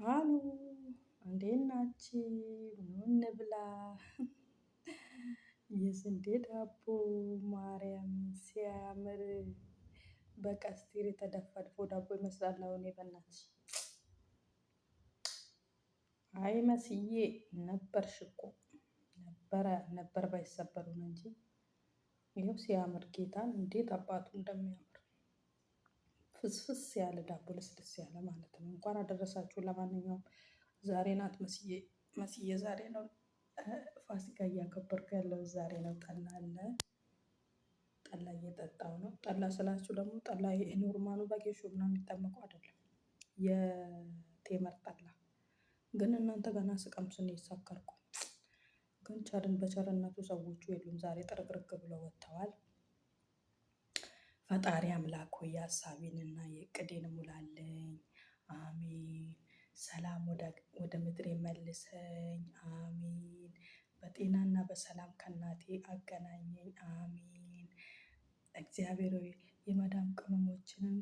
አሉ እንዴት ናችሁ? ኑ እንብላ። የስንዴ ዳቦ ማርያም ሲያምር በቀስቴር የተደፋ ድፎ ዳቦ ይመስላል። አሁን በእናትሽ አይ መስዬ ነበርሽ እኮ ነበር ባይሰበሩ ነው እንጂ ይኸው ሲያምር ጌታን እንዴት አባቱ እንደሚያምር ፍስፍስ ያለ ዳቦ ልስልስ ያለ ማለት ነው። እንኳን አደረሳችሁ። ለማንኛውም ዛሬ ናት መስዬ ዛሬ ነው ፋሲካ እያከበርኩ ያለው ዛሬ ነው። ጠላ አለ ጠላ እየጠጣው ነው። ጠላ ስላችሁ ደግሞ ጠላ ኖርማሉ በጌሾ ምናምን የሚጠመቀው አይደለም። የቴምር ጠላ ግን እናንተ ገና ስቀምሱ ነው የሰከርኩ። ግን በቸርነቱ ሰዎቹ የሉም ዛሬ ጥርግርግ ብለው ወጥተዋል። ፈጣሪ አምላክ ሆይ ሀሳቤንና የእቅዴን ሙላልኝ። አሜን። ሰላም ወደ ምድር መልሰኝ። አሜን። በጤናና በሰላም ከእናቴ አገናኘኝ። አሜን። እግዚአብሔር ሆይ የመዳም ቅመሞችንም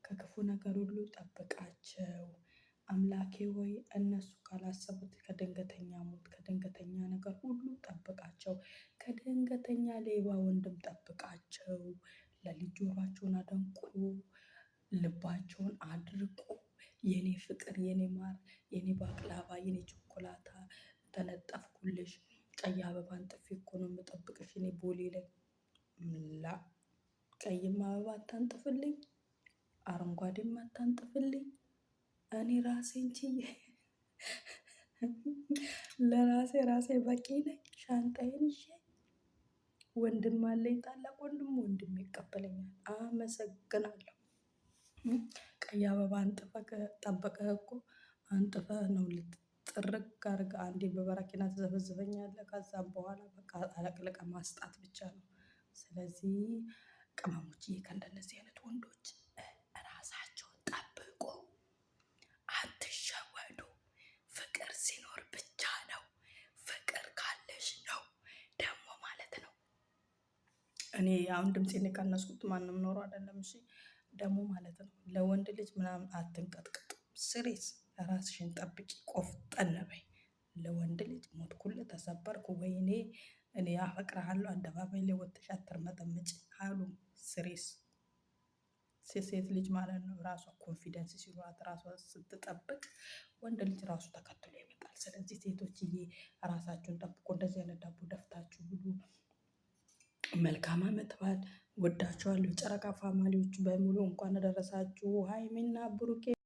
ከክፉ ነገር ሁሉ ጠብቃቸው። አምላኬ ሆይ እነሱ ካላሰቡት ከድንገተኛ ሞት ከድንገተኛ ነገር ሁሉ ጠብቃቸው። ከድንገተኛ ሌባ ወንድም ጠብቃቸው። ለልጅ ጆሯቸውን አደንቁሩ፣ ልባቸውን አድርቁ። የኔ ፍቅር፣ የኔ ማር፣ የኔ ባቅላባ፣ የኔ ቾኮላታ ተነጠፍኩልሽ። ቀይ አበባን ጥፊ እኮ ነው የምጠብቅሽ እኔ ቦሌ ላይ ላ ቀይም አበባ አታንጥፍልኝ፣ አረንጓዴም አታንጥፍልኝ። እኔ ራሴን ችዬ ለራሴ በቂ ነኝ። ሻንጣዬን ይዤ ወንድም አለኝ፣ ታላቅ ወንድም ይቀበለኛል። አመሰግናለሁ። ቀይ አበባ አንጥፈህ ጠበቀህ እኮ አንጥፈህ ነው ጥርግ አድርገህ አንዴ በበረኪና ትዘፈዝፈኛለህ። ከዛም በኋላ በቃ አለቅልቀ ማስጣት ብቻ ነው። ስለዚህ ቅመሞችዬ ከእንደነዚህ አይነት ወንዶች ራሳቸውን ጠብቁ፣ አትሸወዱ። ፍቅር ሲኖር ብቻ ነው፣ ፍቅር ካለሽ ነው ደግሞ ማለት ነው። እኔ አሁን ድምፄን የቀነስኩት ማንም ኖሮ አይደለም። እሺ ደግሞ ማለት ነው ለወንድ ልጅ ምናምን አትንቀጥቀጡ። ስሬስ ራስሽን ጠብቂ፣ ቆፍጠን በይ። ለወንድ ልጅ ሞትኩልህ፣ ተሰበርኩ፣ ወይኔ እኔ አፈቅርሃለሁ አደባባይ ላይ ወጥተሽ አትርመጠመጭ አሉ። ስሬስ ሴት ልጅ ማለት ነው ራሷ ኮንፊደንስ ሲኖራት ራሷ ስትጠብቅ ወንድ ልጅ ራሱ ተከትሎ ይመጣል። ስለዚህ ሴቶችዬ ራሳችሁን ጠብቁ። እንደዚህ አይነት ዳቦ ደፍታችሁ ብሉ። መልካም ዓመት በዓል። ወዳችኋለሁ። ጨረቃ ፋሚሊዎች በሙሉ እንኳን አደረሳችሁ። ሀይሚና ብሩኬ